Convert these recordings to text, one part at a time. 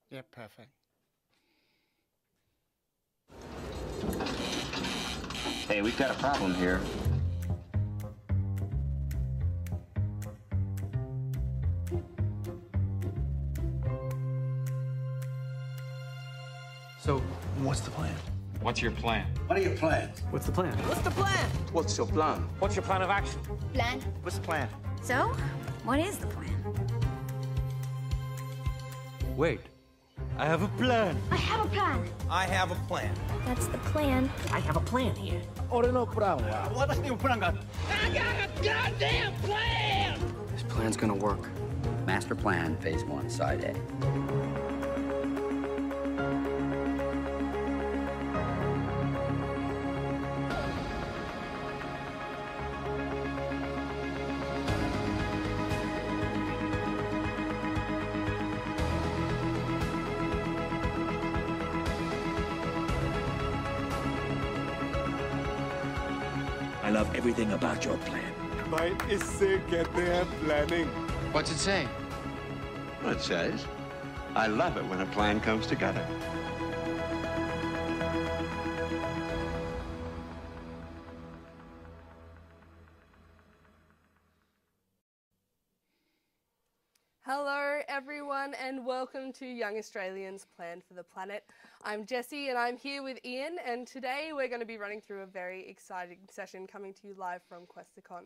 Yeah, perfect. Hey, we've got a problem here. So, what's the plan? What's your plan? What are your plans? What's the plan? What's the plan? What's your plan? What's your plan of action? Plan. What's the plan? So, what is the plan? Wait, I have a plan. I have a plan. I have a plan. That's the plan. I have a plan here. This plan's gonna work. Master Plan, Phase 1, Side A. I love everything about your plan. भाई इससे कहते हैं planning. What's it say? Well, it says, I love it when a plan comes together. Hello everyone and welcome to Young Australians Plan for the Planet. I'm Jessie and I'm here with Ian, and today we're going to be running through a very exciting session coming to you live from Questacon.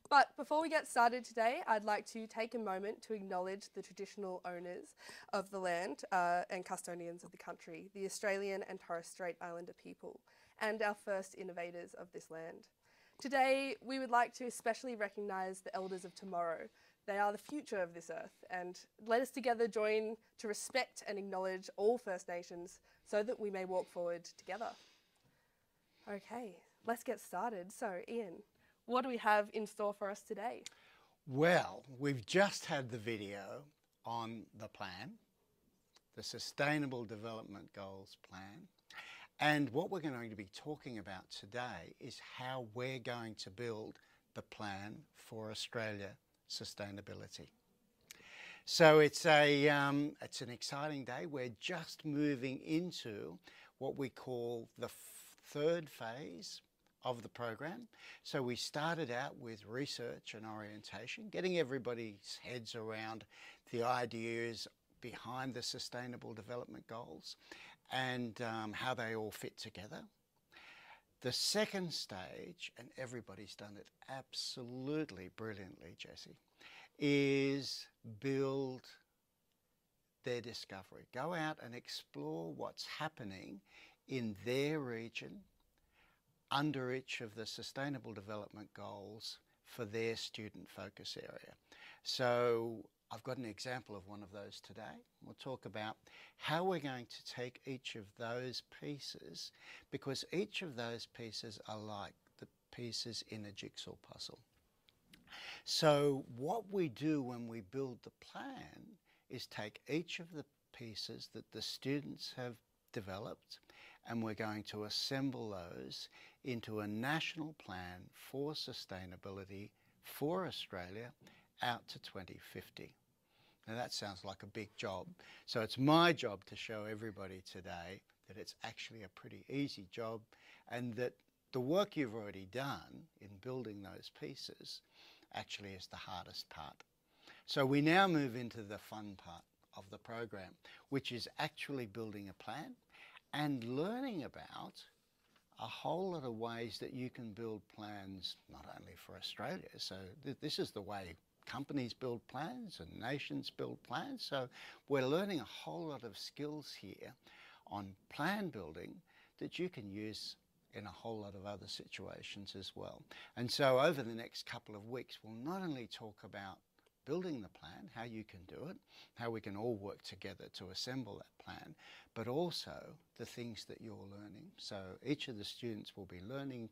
But before we get started today, I'd like to take a moment to acknowledge the traditional owners of the land and custodians of the country, the Australian and Torres Strait Islander people, and our first innovators of this land. Today, we would like to especially recognise the elders of tomorrow. They are the future of this earth, and let us together join to respect and acknowledge all First Nations so that we may walk forward together. Okay, let's get started. So, Ian, what do we have in store for us today? Well, we've just had the video on the plan, the Sustainable Development Goals plan. And what we're going to be talking about today is how we're going to build the plan for Australia sustainability. So it's an exciting day. We're just moving into what we call the third phase of the program. So we started out with research and orientation, getting everybody's heads around the ideas behind the Sustainable Development Goals and how they all fit together. The second stage, and everybody's done it absolutely brilliantly, Jessie, is build their discovery. Go out and explore what's happening in their region under each of the Sustainable Development Goals for their student focus area. So I've got an example of one of those today. We'll talk about how we're going to take each of those pieces, because each of those pieces are like the pieces in a jigsaw puzzle. So what we do when we build the plan is take each of the pieces that the students have developed, and we're going to assemble those into a national plan for sustainability for Australia out to 2050. Now that sounds like a big job. So it's my job to show everybody today that it's actually a pretty easy job, and that the work you've already done in building those pieces actually is the hardest part. So we now move into the fun part of the program, which is actually building a plan and learning about a whole lot of ways that you can build plans, not only for Australia. So this is the way companies build plans and nations build plans. So we're learning a whole lot of skills here on plan building that you can use in a whole lot of other situations as well. And so over the next couple of weeks, we'll not only talk about building the plan, how you can do it, how we can all work together to assemble that plan, but also the things that you're learning. So each of the students will be learning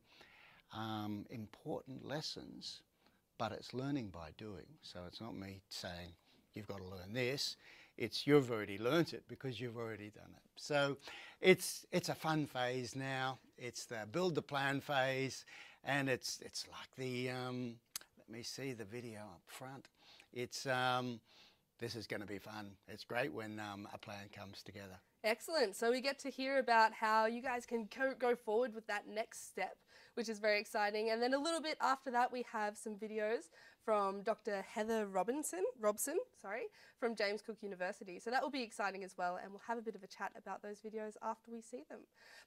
important lessons, but it's learning by doing. So it's not me saying, you've got to learn this. It's you've already learnt it because you've already done it. So it's a fun phase now. It's the build the plan phase, and it's like the, let me see the video up front. It's the this is going to be fun. It's great when a plan comes together. Excellent. So we get to hear about how you guys can go forward with that next step, which is very exciting. And then a little bit after that, we have some videos from Dr. Heather Robson, from James Cook University. So that will be exciting as well. And we'll have a bit of a chat about those videos after we see them.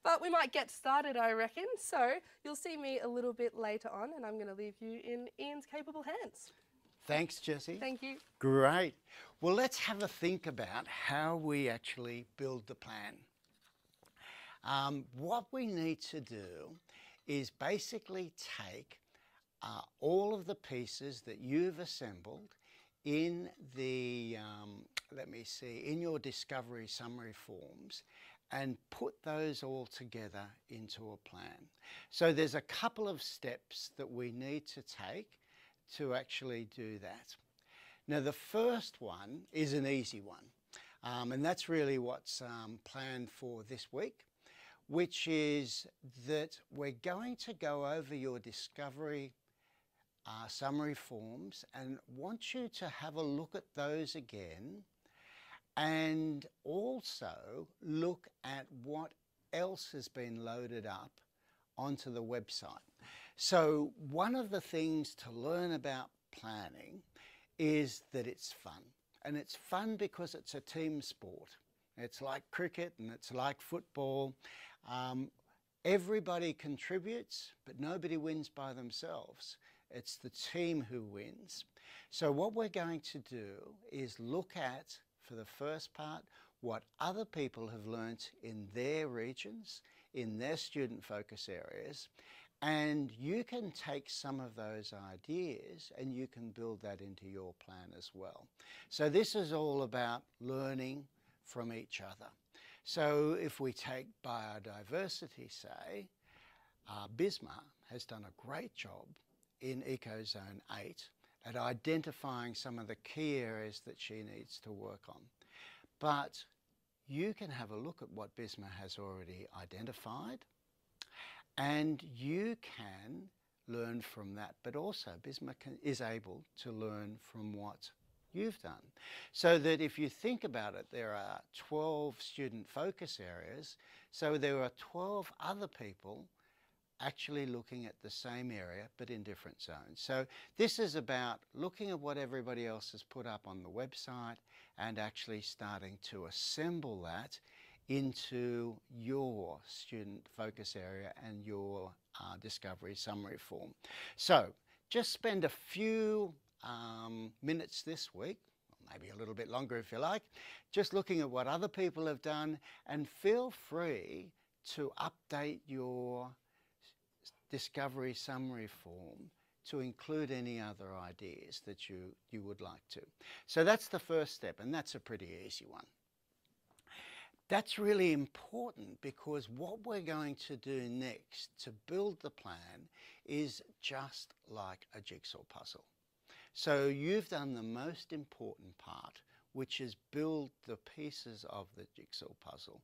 But we might get started, I reckon. So you'll see me a little bit later on, and I'm going to leave you in Ian's capable hands. Thanks, Jessie. Thank you. Great. Well, let's have a think about how we actually build the plan. What we need to do is basically take all of the pieces that you've assembled in the, in your discovery summary forms and put those all together into a plan. So there's a couple of steps that we need to take to actually do that. Now the first one is an easy one, and that's really what's planned for this week, which is that we're going to go over your discovery summary forms and want you to have a look at those again and also look at what else has been loaded up onto the website. So one of the things to learn about planning is that it's fun. And it's fun because it's a team sport. It's like cricket and it's like football. Everybody contributes, but nobody wins by themselves. It's the team who wins. So what we're going to do is look at, for the first part, what other people have learnt in their regions, in their student focus areas, and you can take some of those ideas and you can build that into your plan as well. So this is all about learning from each other. So if we take biodiversity, say, Bisma has done a great job in EcoZone 8 at identifying some of the key areas that she needs to work on. But you can have a look at what Bisma has already identified, and you can learn from that, but also Bisma is able to learn from what you've done. So that if you think about it, there are 12 student focus areas, so there are 12 other people actually looking at the same area but in different zones. So this is about looking at what everybody else has put up on the website and actually starting to assemble that into your student focus area and your discovery summary form. So just spend a few minutes this week, maybe a little bit longer if you like, just looking at what other people have done, and feel free to update your discovery summary form to include any other ideas that you would like to. So that's the first step, and that's a pretty easy one. That's really important because what we're going to do next to build the plan is just like a jigsaw puzzle. So you've done the most important part, which is build the pieces of the jigsaw puzzle.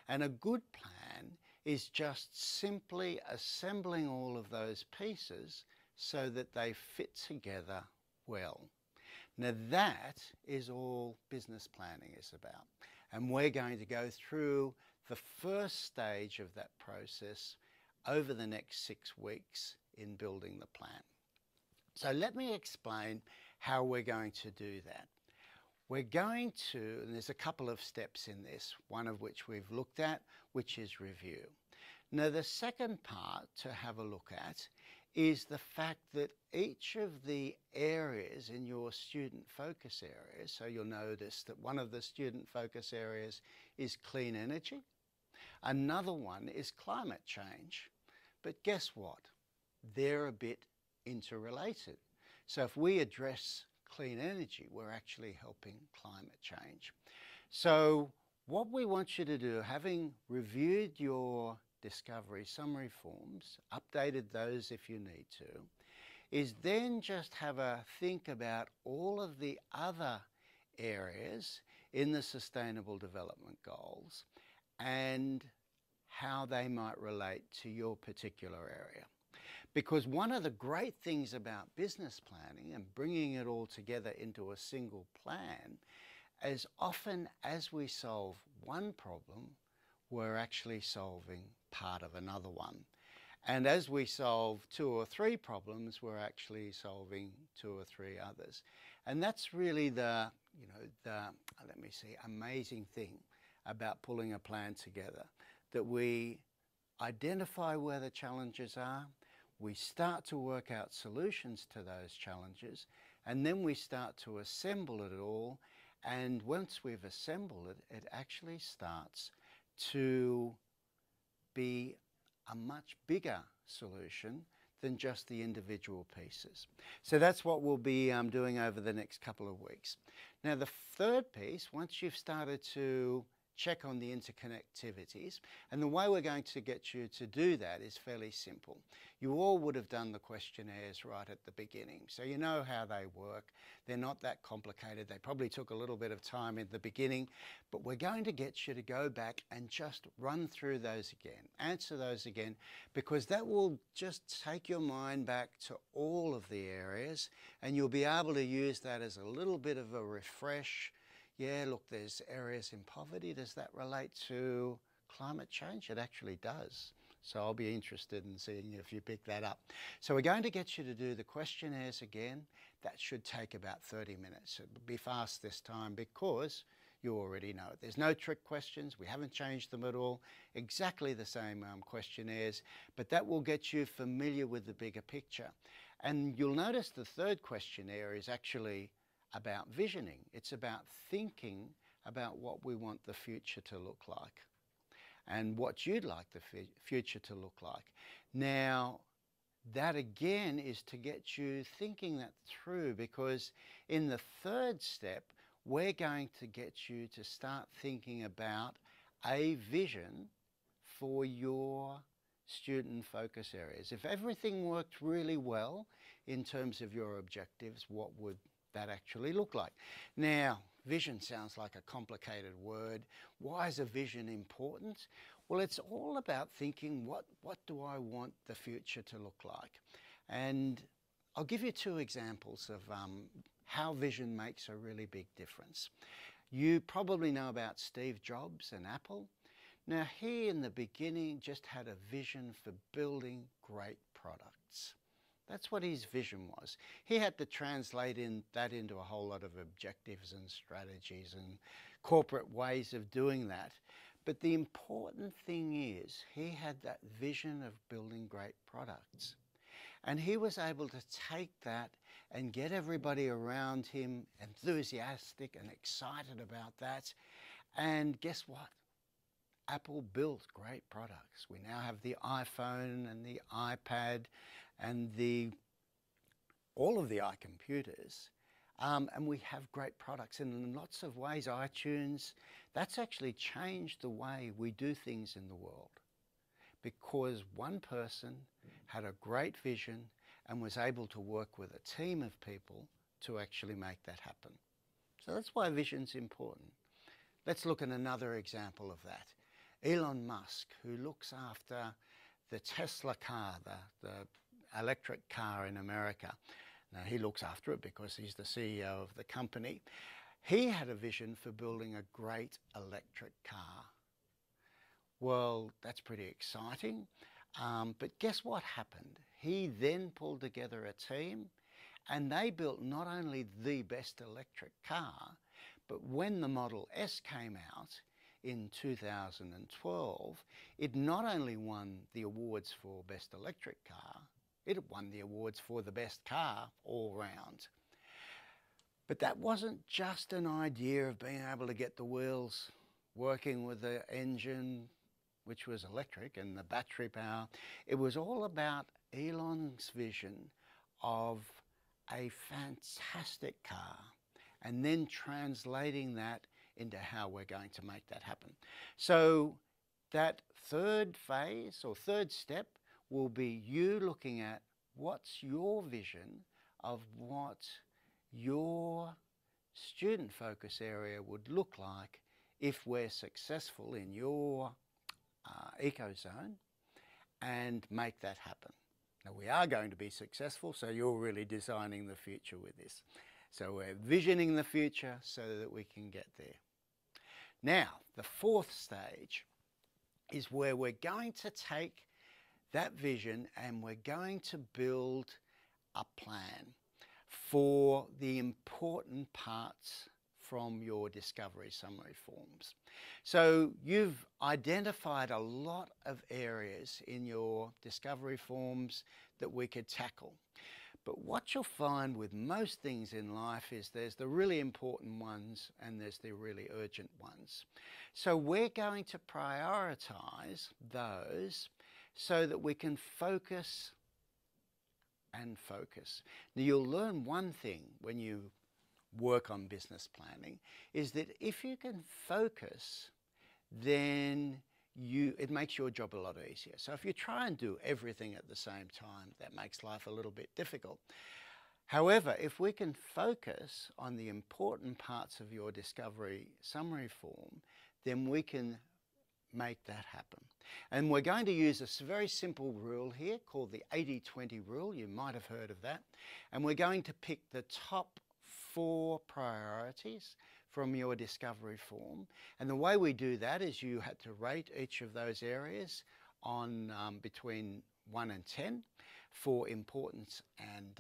And a good plan is just simply assembling all of those pieces so that they fit together well. Now that is all business planning is about. And we're going to go through the first stage of that process over the next 6 weeks in building the plan. So let me explain how we're going to do that. We're going to, and there's a couple of steps in this, one of which we've looked at, which is review. Now the second part to have a look at is the fact that each of the areas in your student focus areas, so you'll notice that one of the student focus areas is clean energy, another one is climate change. But guess what? They're a bit interrelated. So if we address clean energy, we're actually helping climate change. So what we want you to do, having reviewed your discovery summary forms, updated those if you need to, is then just have a think about all of the other areas in the Sustainable Development Goals and how they might relate to your particular area. Because one of the great things about business planning and bringing it all together into a single plan is often as we solve one problem, we're actually solving part of another one. And as we solve 2 or 3 problems, we're actually solving 2 or 3 others. And that's really the, let me see, amazing thing about pulling a plan together, that we identify where the challenges are, we start to work out solutions to those challenges, and then we start to assemble it all. And once we've assembled it, it actually starts to be a much bigger solution than just the individual pieces. So that's what we'll be doing over the next couple of weeks. Now the third piece, once you've started to check on the interconnectivities, and the way we're going to get you to do that is fairly simple. You all would have done the questionnaires right at the beginning, so you know how they work. They're not that complicated. They probably took a little bit of time in the beginning, but we're going to get you to go back and just run through those again, answer those again, because that will just take your mind back to all of the areas, and you'll be able to use that as a little bit of a refresh. Yeah, look, there's areas in poverty. Does that relate to climate change? It actually does. So I'll be interested in seeing if you pick that up. So we're going to get you to do the questionnaires again. That should take about 30 minutes. It'll be fast this time because you already know it. There's no trick questions. We haven't changed them at all. Exactly the same questionnaires, but that will get you familiar with the bigger picture. And you'll notice the third questionnaire is actually about visioning. It's about thinking about what we want the future to look like and what you'd like the future to look like. Now, that again is to get you thinking that through, because in the third step, we're going to get you to start thinking about a vision for your student focus areas. If everything worked really well in terms of your objectives, what would that actually look like? Now, vision sounds like a complicated word. Why is a vision important? Well, it's all about thinking, what do I want the future to look like? And I'll give you 2 examples of how vision makes a really big difference. You probably know about Steve Jobs and Apple. Now, he in the beginning just had a vision for building great products. That's what his vision was. He had to translate that into a whole lot of objectives and strategies and corporate ways of doing that. But the important thing is he had that vision of building great products. And he was able to take that and get everybody around him enthusiastic and excited about that. And guess what? Apple built great products. We now have the iPhone and the iPad and all of the iComputers, and we have great products. And in lots of ways, iTunes, that's actually changed the way we do things in the world, because one person had a great vision and was able to work with a team of people to actually make that happen. So that's why vision's important. Let's look at another example of that. Elon Musk, who looks after the Tesla car, the electric car in America. Now, he looks after it because he's the CEO of the company. He had a vision for building a great electric car. Well, that's pretty exciting. But guess what happened? He then pulled together a team, and they built not only the best electric car, but when the Model S came out in 2012, it not only won the awards for best electric car, it won the awards for the best car all round. But that wasn't just an idea of being able to get the wheels working with the engine, which was electric, and the battery power. It was all about Elon's vision of a fantastic car and then translating that into how we're going to make that happen. So that third phase or third step will be you looking at what's your vision of what your student focus area would look like if we're successful in your EcoZone, and make that happen. Now, we are going to be successful, so you're really designing the future with this. So we're visioning the future so that we can get there. Now, the fourth stage is where we're going to take that vision and we're going to build a plan for the important parts from your discovery summary forms. So you've identified a lot of areas in your discovery forms that we could tackle. But what you'll find with most things in life is there's the really important ones and there's the really urgent ones. So we're going to prioritize those so that we can focus and focus. Now, you'll learn one thing when you work on business planning is that if you can focus, then it makes your job a lot easier. So if you try and do everything at the same time, that makes life a little bit difficult. However, if we can focus on the important parts of your discovery summary form, then we can make that happen. And we're going to use a very simple rule here called the 80-20 rule. You might have heard of that. And we're going to pick the top 4 priorities from your discovery form. And the way we do that is you had to rate each of those areas on between 1 and 10 for importance and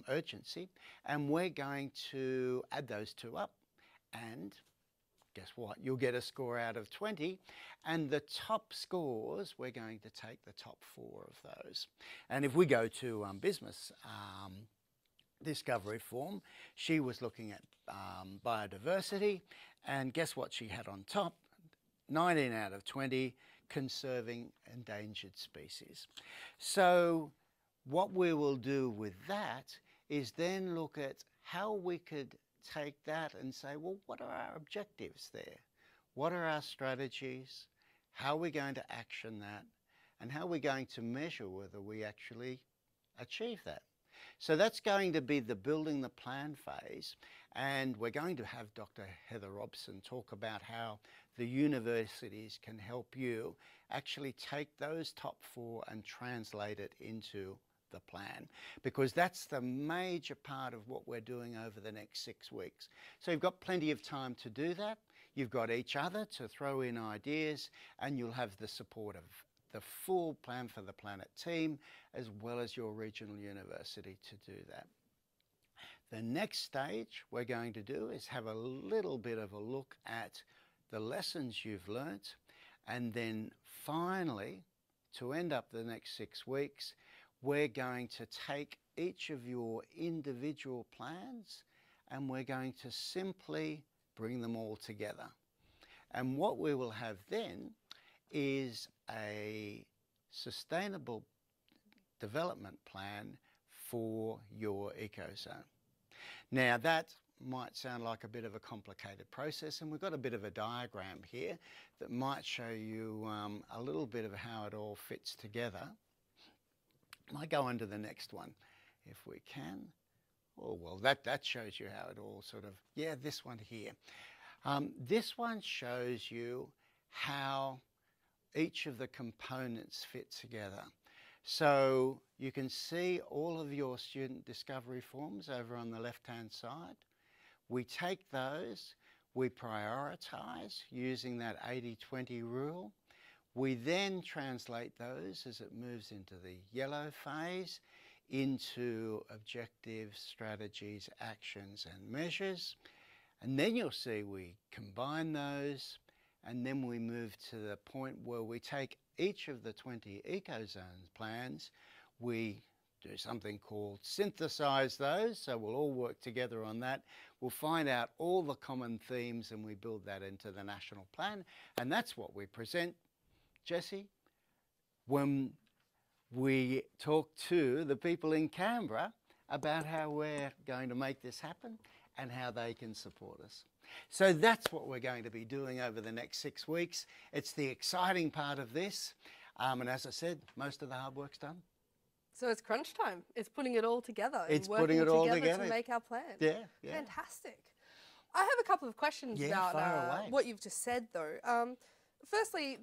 urgency. And we're going to add those 2 up, and guess what? You'll get a score out of 20, and the top scores, we're going to take the top 4 of those. And if we go to business discovery form, she was looking at biodiversity, and guess what she had on top? 19 out of 20, conserving endangered species. So what we will do with that is then look at how we could take that and say, well, what are our objectives there? What are our strategies? How are we going to action that? And how are we going to measure whether we actually achieve that? So that's going to be the building the plan phase, and we're going to have Dr. Heather Robson talk about how the universities can help you actually take those top 4 and translate it into the plan, because that's the major part of what we're doing over the next 6 weeks. So you've got plenty of time to do that. You've got each other to throw in ideas, and you'll have the support of the full Plan for the Planet team, as well as your regional university to do that. The next stage we're going to do is have a little bit of a look at the lessons you've learnt, and then finally, to end up the next 6 weeks, we're going to take each of your individual plans and we're going to simply bring them all together. And what we will have then is a sustainable development plan for your EcoZone. Now that might sound like a bit of a complicated process, and we've got a bit of a diagram here that might show you a little bit of how it all fits together. Might go on to the next one if we can. Oh, well, that shows you how it all sort of, yeah, this one here. This one shows you how each of the components fit together. So you can see all of your student discovery forms over on the left-hand side. We take those, we prioritize using that 80-20 rule. We then translate those as it moves into the yellow phase into objectives, strategies, actions and measures. And then you'll see we combine those, and then we move to the point where we take each of the 20 EcoZone plans, we do something called synthesize those, so we'll all work together on that. We'll find out all the common themes and we build that into the national plan, and that's what we present, Jesse, when we talk to the people in Canberra about how we're going to make this happen and how they can support us. So that's what we're going to be doing over the next 6 weeks. It's the exciting part of this. And as I said, most of the hard work's done. So it's crunch time. It's putting it all together. It's putting it all together to make our plan. Yeah, yeah. Fantastic. I have a couple of questions about what you've just said, though. Firstly,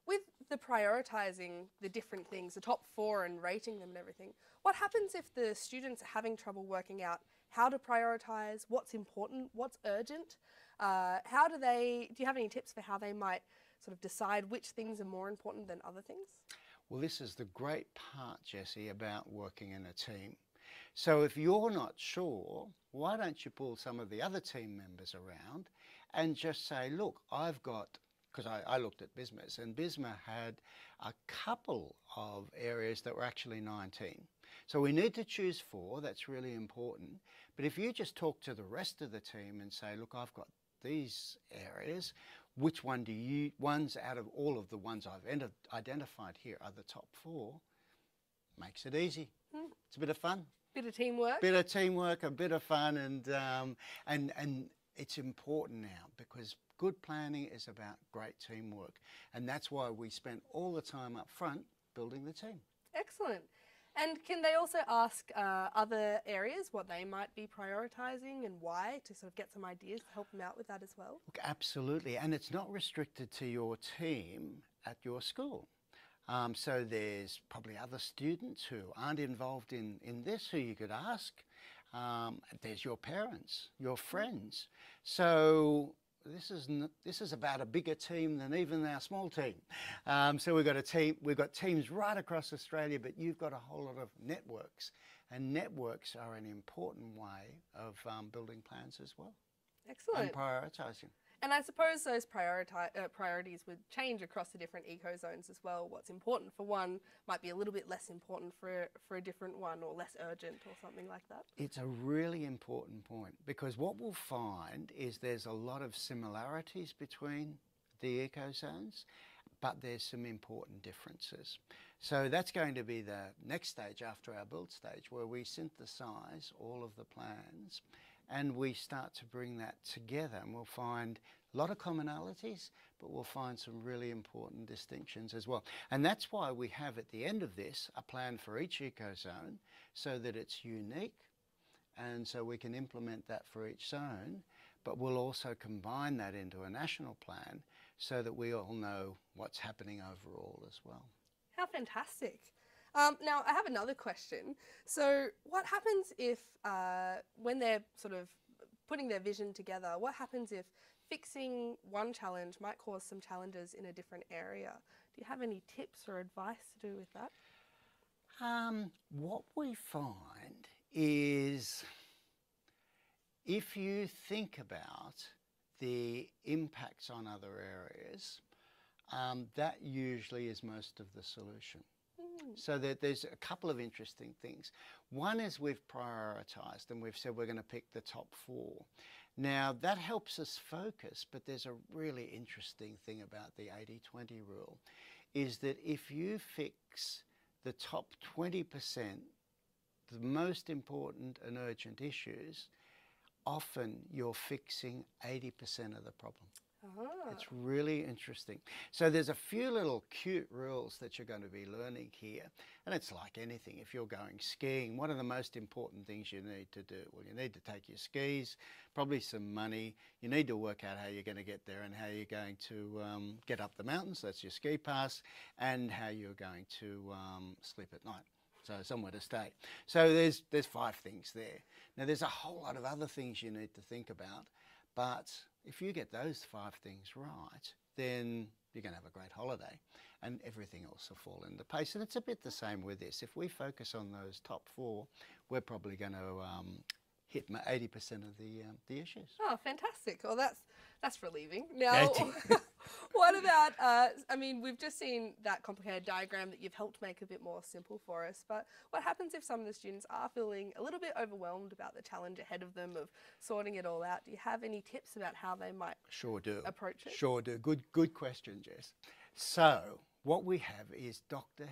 with the prioritising the different things, the top 4 and rating them and everything, what happens if the students are having trouble working out how to prioritise, what's important, what's urgent? Do you have any tips for how they might sort of decide which things are more important than other things? Well, this is the great part, Jessie, about working in a team. So if you're not sure, why don't you pull some of the other team members around and just say, look, I've got, because I looked at BISMAS, and BISMA had a couple of areas that were actually 19. So we need to choose 4, that's really important. But if you just talk to the rest of the team and say, look, I've got these areas, which ones out of all of the ones I've identified here are the top 4, makes it easy. It's a bit of fun. Bit of teamwork. Bit of teamwork, a bit of fun, and it's important now because good planning is about great teamwork, and that's why we spent all the time up front building the team. Excellent. And can they also ask other areas what they might be prioritising and why, to sort of get some ideas to help them out with that as well? Look, absolutely, and it's not restricted to your team at your school. So there's probably other students who aren't involved in this who you could ask. There's your parents, your friends. So this is about a bigger team than even our small team. So we've got teams right across Australia, but you've got a whole lot of networks, and networks are an important way of building plans as well. Excellent. And prioritising. And I suppose those priorities would change across the different eco zones as well. What's important for one might be a little bit less important for a different one, or less urgent or something like that. It's a really important point, because what we'll find is there's a lot of similarities between the eco zones, but there's some important differences. So that's going to be the next stage after our build stage, where we synthesize all of the plans and we start to bring that together, and we'll find a lot of commonalities, but we'll find some really important distinctions as well. And that's why we have at the end of this a plan for each eco-zone, so that it's unique, and so we can implement that for each zone, but we'll also combine that into a national plan so that we all know what's happening overall as well. How fantastic. Now, I have another question. So what happens if, when they're sort of putting their vision together, what happens if fixing one challenge might cause some challenges in a different area? Do you have any tips or advice to do with that? What we find is, if you think about the impacts on other areas, that usually is most of the solution. So there's a couple of interesting things. One is we've prioritised and we've said we're going to pick the top 4. Now that helps us focus, but there's a really interesting thing about the 80-20 rule, is that if you fix the top 20%, the most important and urgent issues, often you're fixing 80% of the problem. It's really interesting. So there's a few little cute rules that you're going to be learning here. And it's like anything. If you're going skiing, what are the most important things you need to do? Well, you need to take your skis, probably some money. You need to work out how you're going to get there and how you're going to get up the mountains. That's your ski pass. And how you're going to sleep at night. So somewhere to stay. So there's 5 things there. Now there's a whole lot of other things you need to think about. But if you get those 5 things right, then you're going to have a great holiday and everything else will fall into place. And it's a bit the same with this. If we focus on those top 4, we're probably going to hit 80% of the issues. Oh, fantastic. Well, that's relieving. Now, what about, I mean, we've just seen that complicated diagram that you've helped make a bit more simple for us, but what happens if some of the students are feeling a little bit overwhelmed about the challenge ahead of them of sorting it all out? Do you have any tips about how they might approach it? Sure do. Good question, Jess. So what we have is Dr.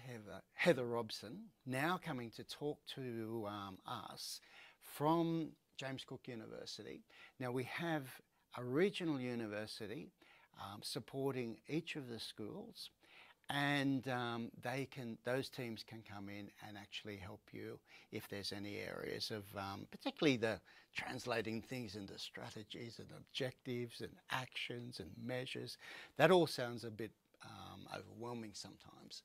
Heather Robson now coming to talk to us from James Cook University. Now we have a regional university supporting each of the schools, and those teams can come in and actually help you if there's any areas of particularly the translating things into strategies and objectives and actions and measures. That all sounds a bit overwhelming sometimes,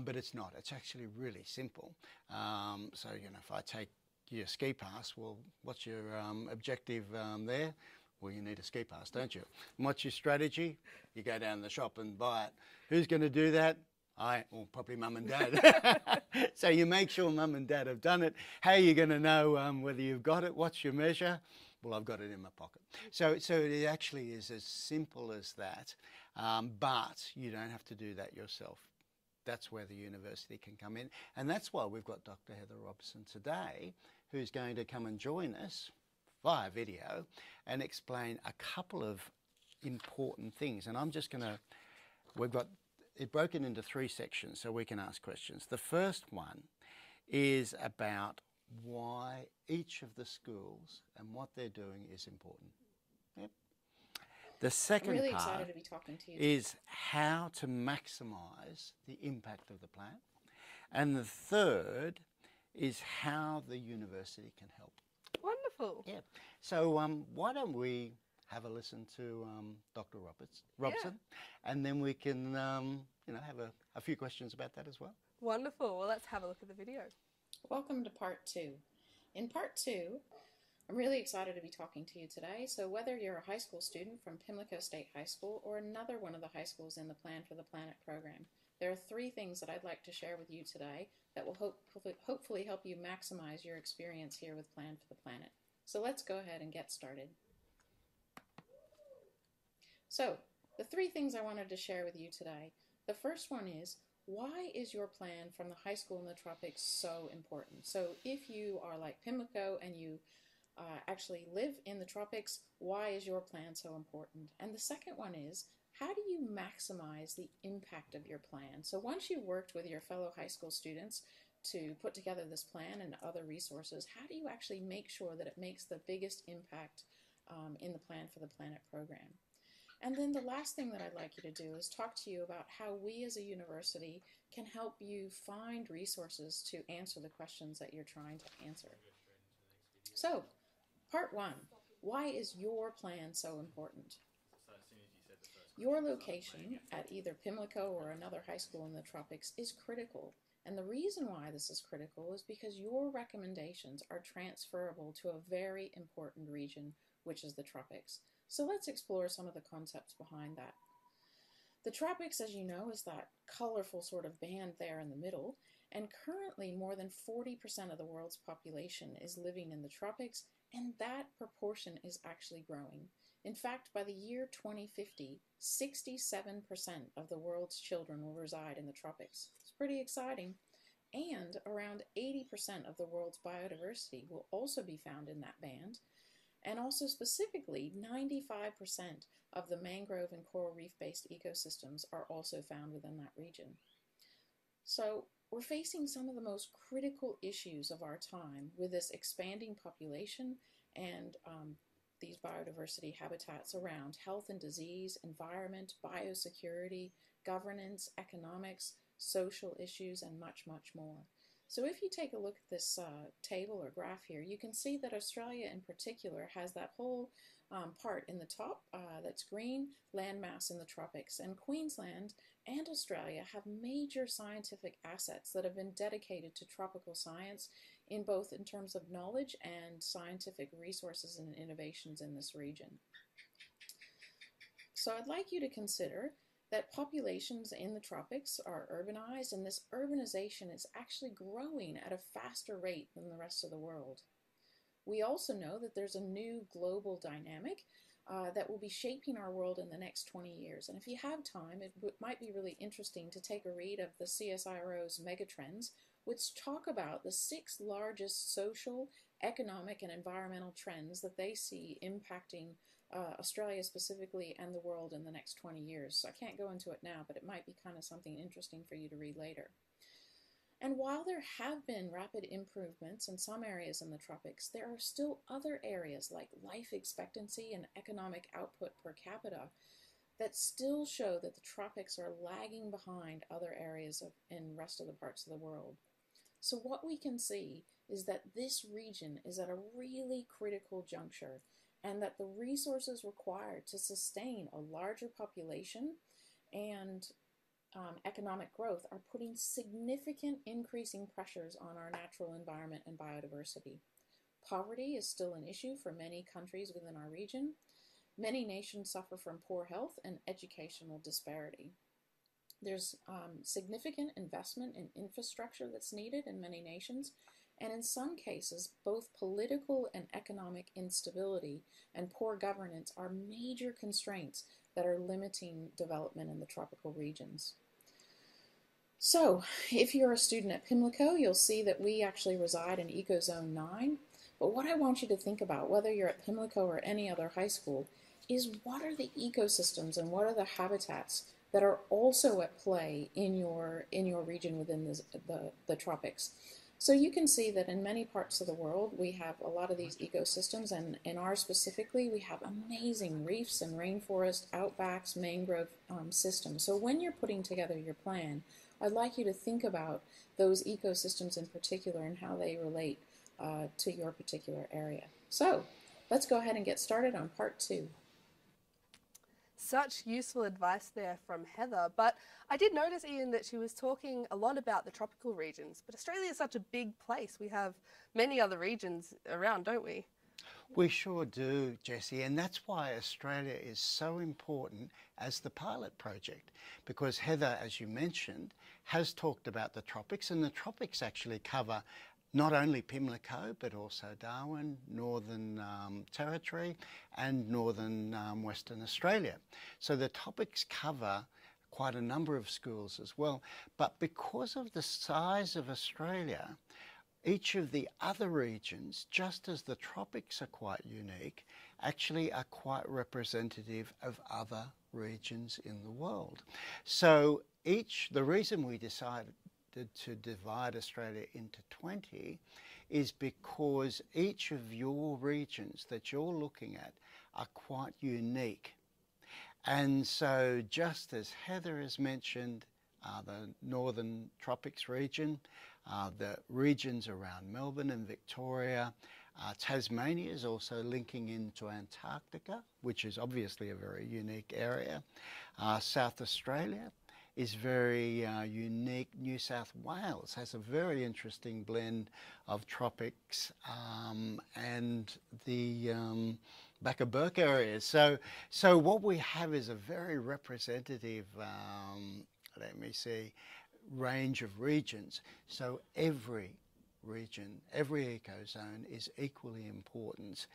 but it's not. It's actually really simple. So, you know, if I take your ski pass, well, what's your objective there? Well, you need a ski pass, don't you? And what's your strategy? You go down the shop and buy it. Who's going to do that? Well, probably mum and dad. So you make sure mum and dad have done it. How are you going to know whether you've got it? What's your measure? Well, I've got it in my pocket. So it actually is as simple as that, but you don't have to do that yourself. That's where the university can come in. And that's why we've got Dr. Heather Robson today, who's going to come and join us via video and explain a couple of important things. And I'm just going to, we've got it broken into 3 sections so we can ask questions. The first one is about why each of the schools and what they're doing is important. Yep. The second I'm really part excited to be talking to you. is how to maximise the impact of the plan. And the third is how the university can help. Wonderful. Yeah. So why don't we have a listen to Dr. Robson, and then we can you know, have a few questions about that as well. Wonderful. Well, let's have a look at the video. Welcome to part 2. In part 2, I'm really excited to be talking to you today. So whether you're a high school student from Pimlico State High School or another one of the high schools in the Plan for the Planet program, there are 3 things that I'd like to share with you today that will hopefully help you maximize your experience here with Plan for the Planet. So let's go ahead and get started. So, the 3 things I wanted to share with you today. The first one is, why is your plan from the high school in the tropics so important? So, if you are like Pimlico and you actually live in the tropics, why is your plan so important? And the second one is, how do you maximize the impact of your plan? So once you've worked with your fellow high school students to put together this plan and other resources, how do you actually make sure that it makes the biggest impact in the Plan for the Planet program? And then the last thing that I'd like you to do is talk to you about how we as a university can help you find resources to answer the questions that you're trying to answer. So, part 1, why is your plan so important? Your location at either Pimlico or another high school in the tropics is critical. And the reason why this is critical is because your recommendations are transferable to a very important region, which is the tropics. So let's explore some of the concepts behind that. The tropics, as you know, is that colorful sort of band there in the middle, and currently more than 40% of the world's population is living in the tropics, and that proportion is actually growing. In fact, by the year 2050, 67% of the world's children will reside in the tropics. It's pretty exciting. And around 80% of the world's biodiversity will also be found in that band. And also specifically, 95% of the mangrove and coral reef-based ecosystems are also found within that region. So we're facing some of the most critical issues of our time with this expanding population and these biodiversity habitats around health and disease, environment, biosecurity, governance, economics, social issues, and much, much more. So if you take a look at this table or graph here, you can see that Australia in particular has that whole part in the top that's green, landmass in the tropics. And Queensland and Australia have major scientific assets that have been dedicated to tropical science in both in terms of knowledge and scientific resources and innovations in this region. So I'd like you to consider that populations in the tropics are urbanized, and this urbanization is actually growing at a faster rate than the rest of the world. We also know that there's a new global dynamic that will be shaping our world in the next 20 years. And if you have time, it might be really interesting to take a read of the CSIRO's megatrends, which talk about the 6 largest social, economic, and environmental trends that they see impacting Australia specifically and the world in the next 20 years. So I can't go into it now, but it might be kind of something interesting for you to read later. And while there have been rapid improvements in some areas in the tropics, there are still other areas like life expectancy and economic output per capita that still show that the tropics are lagging behind other areas in the rest of the parts of the world. So what we can see is that this region is at a really critical juncture, and that the resources required to sustain a larger population and economic growth are putting significant increasing pressures on our natural environment and biodiversity. Poverty is still an issue for many countries within our region. Many nations suffer from poor health and educational disparity. There's significant investment in infrastructure that's needed in many nations, and in some cases, both political and economic instability and poor governance are major constraints that are limiting development in the tropical regions. So, if you're a student at Pimlico, you'll see that we actually reside in EcoZone 9. But what I want you to think about, whether you're at Pimlico or any other high school, is what are the ecosystems and what are the habitats that are also at play in your region within the tropics. So you can see that in many parts of the world we have a lot of these ecosystems, and in ours specifically we have amazing reefs and rainforest, outbacks, mangrove systems. So when you're putting together your plan, I'd like you to think about those ecosystems in particular and how they relate to your particular area. So let's go ahead and get started on part 2. Such useful advice there from Heather, but I did notice, Ian, that she was talking a lot about the tropical regions, but Australia is such a big place. We have many other regions around, don't we? We sure do, Jessie, and that's why Australia is so important as the pilot project, because Heather, as you mentioned, has talked about the tropics, and the tropics actually cover not only Pimlico, but also Darwin, Northern Territory, and Northern Western Australia. So the topics cover quite a number of schools as well. But because of the size of Australia, each of the other regions, just as the tropics are quite unique, actually are quite representative of other regions in the world. So the reason we decided to divide Australia into 20 is because each of your regions that you're looking at are quite unique. And so just as Heather has mentioned, the Northern Tropics region, the regions around Melbourne and Victoria, Tasmania is also linking into Antarctica, which is obviously a very unique area. South Australia is very unique. New South Wales has a very interesting blend of tropics and the Back of Burke areas. So what we have is a very representative, let me see, range of regions. So every region, every ecozone is equally important.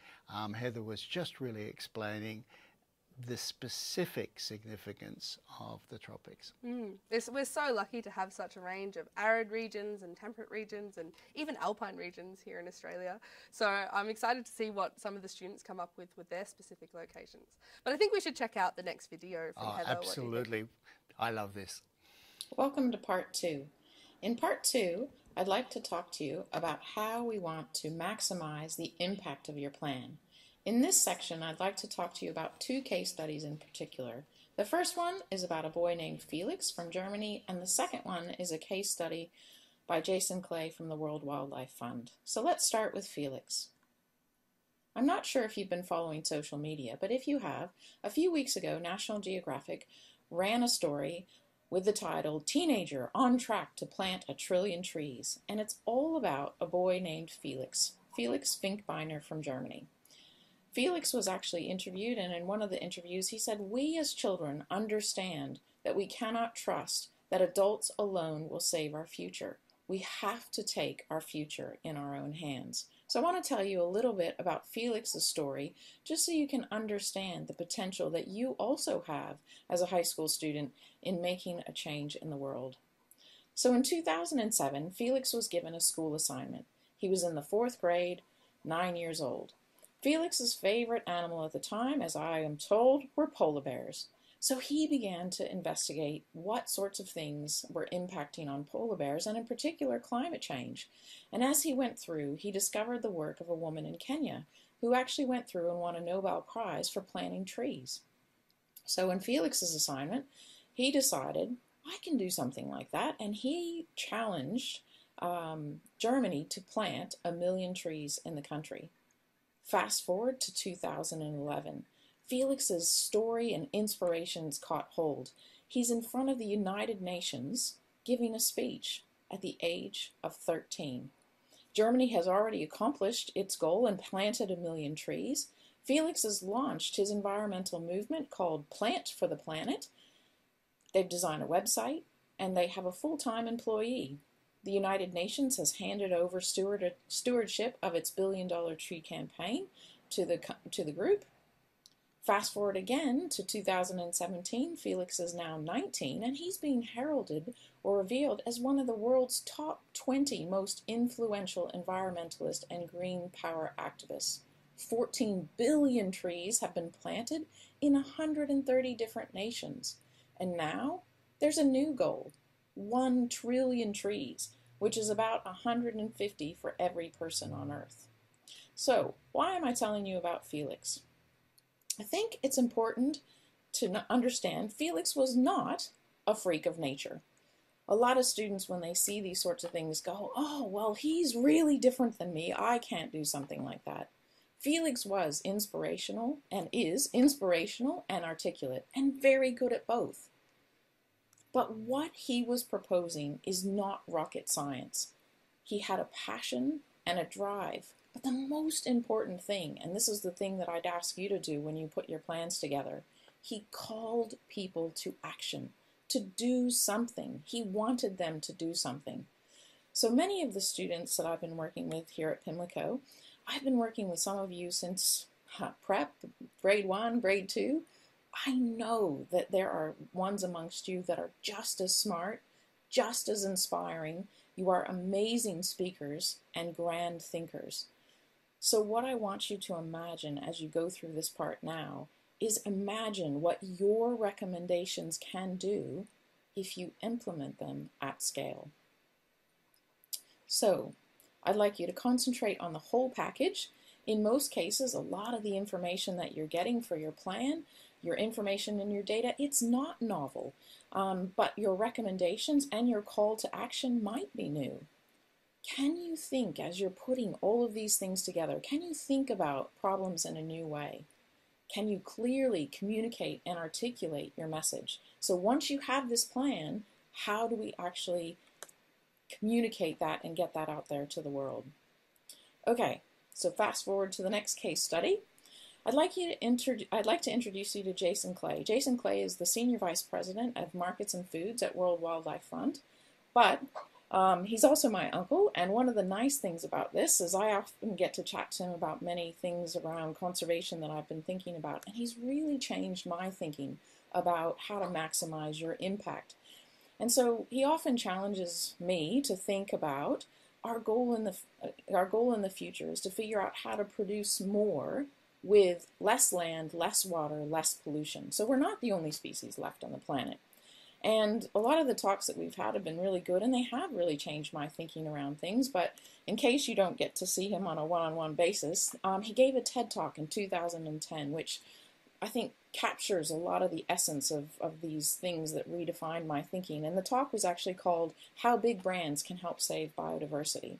Heather was just really explaining the specific significance of the tropics. We're so lucky to have such a range of arid regions and temperate regions and even alpine regions here in Australia. So I'm excited to see what some of the students come up with their specific locations. But I think we should check out the next video from Heather. Absolutely. I love this. Welcome to part 2. In part 2, I'd like to talk to you about how we want to maximize the impact of your plan. In this section, I'd like to talk to you about 2 case studies in particular. The first one is about a boy named Felix from Germany, and the second one is a case study by Jason Clay from the World Wildlife Fund. So let's start with Felix. I'm not sure if you've been following social media, but if you have, a few weeks ago, National Geographic ran a story with the title, "Teenager on Track to Plant a Trillion Trees," and it's all about a boy named Felix Finkbeiner from Germany. Felix was actually interviewed, and in one of the interviews he said, "We as children understand that we cannot trust that adults alone will save our future. We have to take our future in our own hands." So I want to tell you a little bit about Felix's story, just so you can understand the potential that you also have as a high school student in making a change in the world. So in 2007, Felix was given a school assignment. He was in the 4th grade, 9 years old. Felix's favorite animal at the time, as I am told, were polar bears. So he began to investigate what sorts of things were impacting on polar bears, and in particular climate change. And as he went through, he discovered the work of a woman in Kenya who actually went through and won a Nobel Prize for planting trees. So in Felix's assignment, he decided, I can do something like that, and he challenged Germany to plant 1 million trees in the country. Fast forward to 2011. Felix's story and inspirations caught hold. He's in front of the United Nations giving a speech at the age of 13. Germany has already accomplished its goal and planted 1 million trees. Felix has launched his environmental movement called Plant for the Planet. They've designed a website, and they have a full-time employee. The United Nations has handed over stewardship of its $1 billion tree campaign to the group. Fast forward again to 2017, Felix is now 19, and he's being heralded or revealed as one of the world's top 20 most influential environmentalist and green power activists. 14 billion trees have been planted in 130 different nations. And now there's a new goal, 1 trillion trees, which is about 150 for every person on Earth. So, why am I telling you about Felix? I think it's important to understand Felix was not a freak of nature. A lot of students, when they see these sorts of things, go, oh, well, he's really different than me. I can't do something like that. Felix was inspirational and is inspirational and articulate and very good at both. But what he was proposing is not rocket science. He had a passion and a drive. But the most important thing, and this is the thing that I'd ask you to do when you put your plans together, he called people to action, to do something. He wanted them to do something. So many of the students that I've been working with here at Pimlico, I've been working with some of you since prep, grade 1, grade 2. I know that there are ones amongst you that are just as smart, just as inspiring. You are amazing speakers and grand thinkers. So what I want you to imagine as you go through this part now is imagine what your recommendations can do if you implement them at scale. So I'd like you to concentrate on the whole package. In most cases, a lot of the information that you're getting for your plan, your information and your data, it's not novel, but your recommendations and your call to action might be new. Can you think, as you're putting all of these things together, can you think about problems in a new way? Can you clearly communicate and articulate your message? So once you have this plan, how do we actually communicate that and get that out there to the world? Okay, so fast forward to the next case study. I'd like to introduce you to Jason Clay. Jason Clay is the Senior Vice President of Markets and Foods at World Wildlife Fund, but he's also my uncle, and one of the nice things about this is I often get to chat to him about many things around conservation that I've been thinking about, and he's really changed my thinking about how to maximize your impact. And so he often challenges me to think about our goal in the future is to figure out how to produce more with less land, less water, less pollution. So we're not the only species left on the planet. And a lot of the talks that we've had have been really good, and they have really changed my thinking around things. But in case you don't get to see him on a one-on-one basis, he gave a TED Talk in 2010, which I think captures a lot of the essence of these things that redefined my thinking. And the talk was actually called How Big Brands Can Help Save Biodiversity.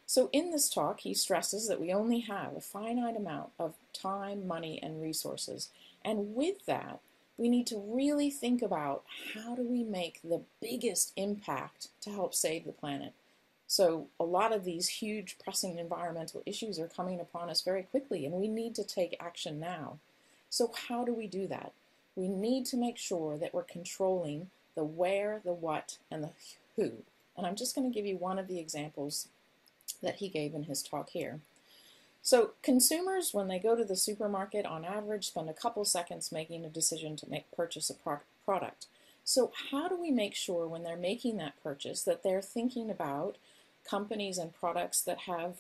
So in this talk, he stresses that we only have a finite amount of time, money, and resources. And with that, we need to really think about how do we make the biggest impact to help save the planet. So a lot of these huge pressing environmental issues are coming upon us very quickly, and we need to take action now. So how do we do that? We need to make sure that we're controlling the where, the what, and the who. And I'm just going to give you one of the examples that he gave in his talk here. So consumers, when they go to the supermarket, on average, spend a couple seconds making a decision to purchase a product. So how do we make sure when they're making that purchase that they're thinking about companies and products that have,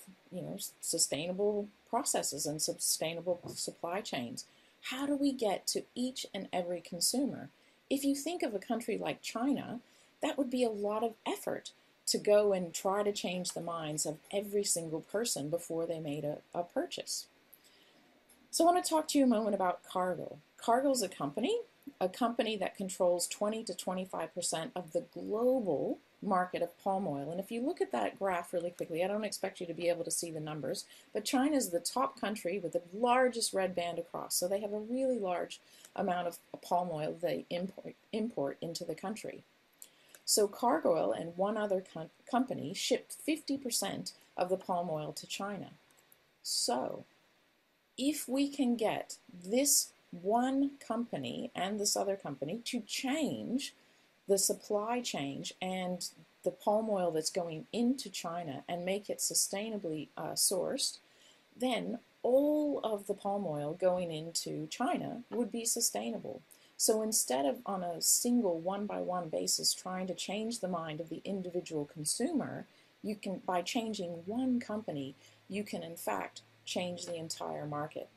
sustainable processes and sustainable supply chains? How do we get to each and every consumer? If you think of a country like China, that would be a lot of effort to go and try to change the minds of every single person before they made a purchase. So I want to talk to you a moment about Cargill. Cargill is a company that controls 20 to 25% of the global market of palm oil. And if you look at that graph really quickly, I don't expect you to be able to see the numbers, but China is the top country with the largest red band across. So they have a really large amount of palm oil they import into the country. So Cargill and one other company shipped 50% of the palm oil to China. So if we can get this one company and this other company to change the supply chain and the palm oil that's going into China and make it sustainably sourced, then all of the palm oil going into China would be sustainable. So instead of on a single one-by-one basis trying to change the mind of the individual consumer, you can, by changing one company, you can in fact change the entire market.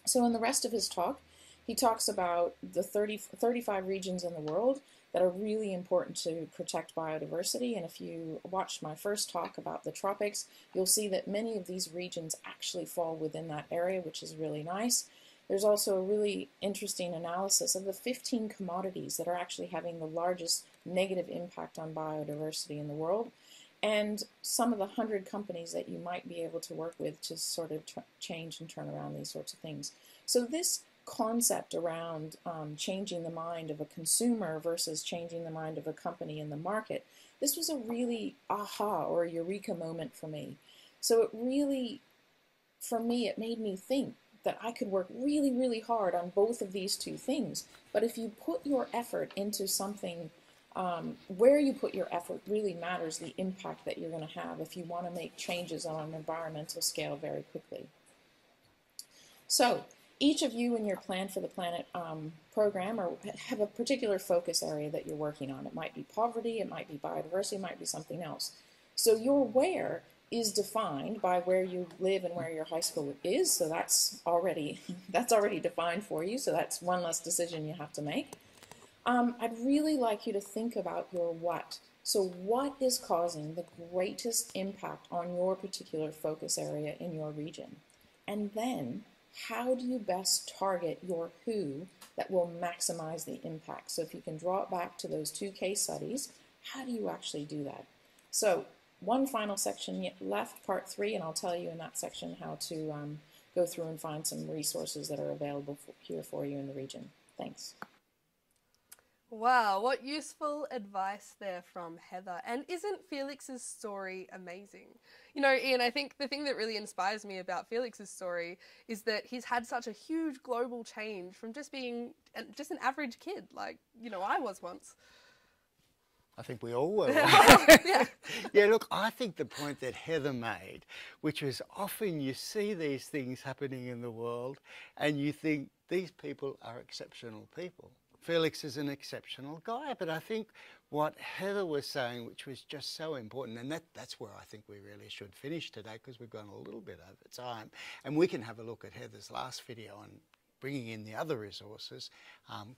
So in the rest of his talk, he talks about the 35 regions in the world that are really important to protect biodiversity. And if you watched my first talk about the tropics, you'll see that many of these regions actually fall within that area, which is really nice. There's also a really interesting analysis of the 15 commodities that are actually having the largest negative impact on biodiversity in the world, and some of the 100 companies that you might be able to work with to sort of change and turn around these sorts of things. So this concept around changing the mind of a consumer versus changing the mind of a company in the market, this was a really aha or eureka moment for me. So it really, for me, it made me think that I could work really, really hard on both of these two things. But if you put your effort into something, where you put your effort really matters the impact that you're going to have if you want to make changes on an environmental scale very quickly. So each of you in your Plan for the Planet program have a particular focus area that you're working on. It might be poverty, it might be biodiversity, it might be something else. So your where is defined by where you live and where your high school is, so that's already defined for you, so that's one less decision you have to make. I'd really like you to think about your what. So what is causing the greatest impact on your particular focus area in your region? And then, how do you best target your who that will maximize the impact? So if you can draw it back to those two case studies, how do you actually do that? So one final section left, part 3, and I'll tell you in that section how to go through and find some resources that are available here for you in the region. Thanks. Wow, what useful advice there from Heather. And isn't Felix's story amazing? You know, Ian, I think the thing that really inspires me about Felix's story is that he's had such a huge global change from just being just an average kid, like, you know, I was once. I think we all were. Yeah. Yeah, look, I think the point that Heather made, which was often you see these things happening in the world and you think these people are exceptional people. Felix is an exceptional guy, but I think what Heather was saying, which was just so important, and that's where I think we really should finish today because we've gone a little bit over time, and we can have a look at Heather's last video on bringing in the other resources.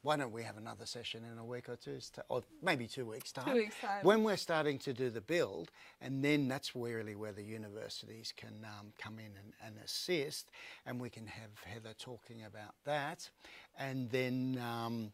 Why don't we have another session in a week or two, or maybe 2 weeks' time? 2 weeks' time. When we're starting to do the build, and then that's really where the universities can come in and assist, and we can have Heather talking about that. And then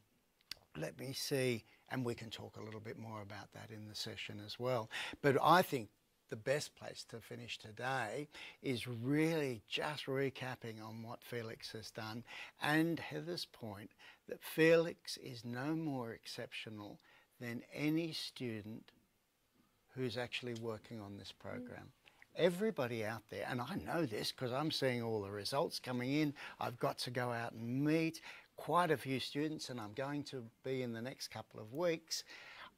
let me see, and we can talk a little bit more about that in the session as well. But I think the best place to finish today is really just recapping on what Felix has done and Heather's point that Felix is no more exceptional than any student who's actually working on this program. Everybody out there, and I know this because I'm seeing all the results coming in, I've got to go out and meet quite a few students, and I'm going to be in the next couple of weeks.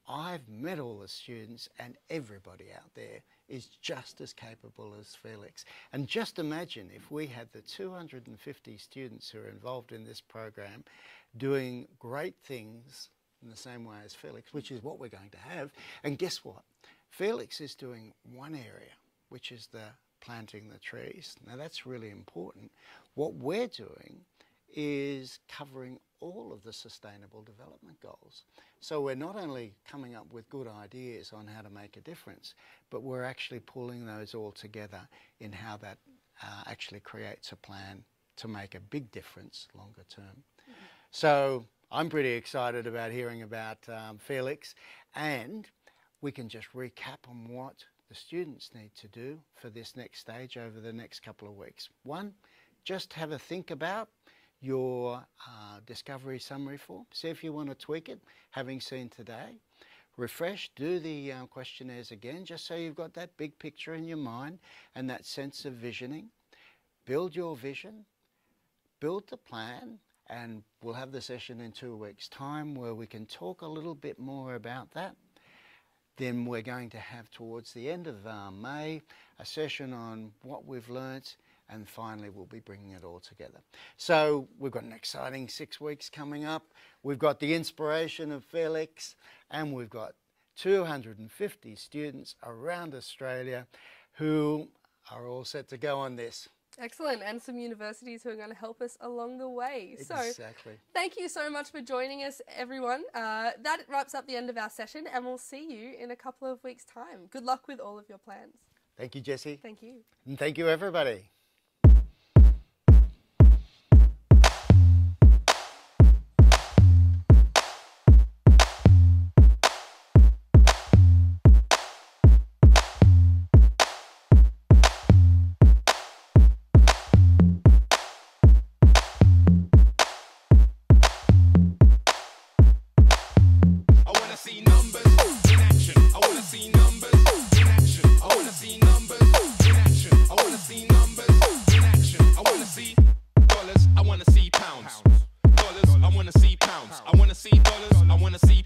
I've met all the students, and everybody out there is just as capable as Felix. And just imagine if we had the 250 students who are involved in this program doing great things in the same way as Felix, which is what we're going to have. And guess what? Felix is doing one area, which is the planting the trees. Now that's really important. What we're doing is covering all of the Sustainable Development Goals. So we're not only coming up with good ideas on how to make a difference, but we're actually pulling those all together in how that actually creates a plan to make a big difference longer term. So I'm pretty excited about hearing about Felix, and we can just recap on what the students need to do for this next stage over the next couple of weeks. One, just have a think about your discovery summary form. See if you want to tweak it, having seen today. Refresh, do the questionnaires again, just so you've got that big picture in your mind and that sense of visioning. Build your vision, build the plan, and we'll have the session in 2 weeks' time where we can talk a little bit more about that. Then we're going to have towards the end of May a session on what we've learnt, and finally we'll be bringing it all together. So we've got an exciting 6 weeks coming up. We've got the inspiration of Felix, and we've got 250 students around Australia who are all set to go on this. Excellent, and some universities who are going to help us along the way. Exactly. So, thank you so much for joining us, everyone. That wraps up the end of our session, and we'll see you in a couple of weeks' time. Good luck with all of your plans. Thank you, Jessie. Thank you. And thank you, everybody. I wanna see dollars, I wanna see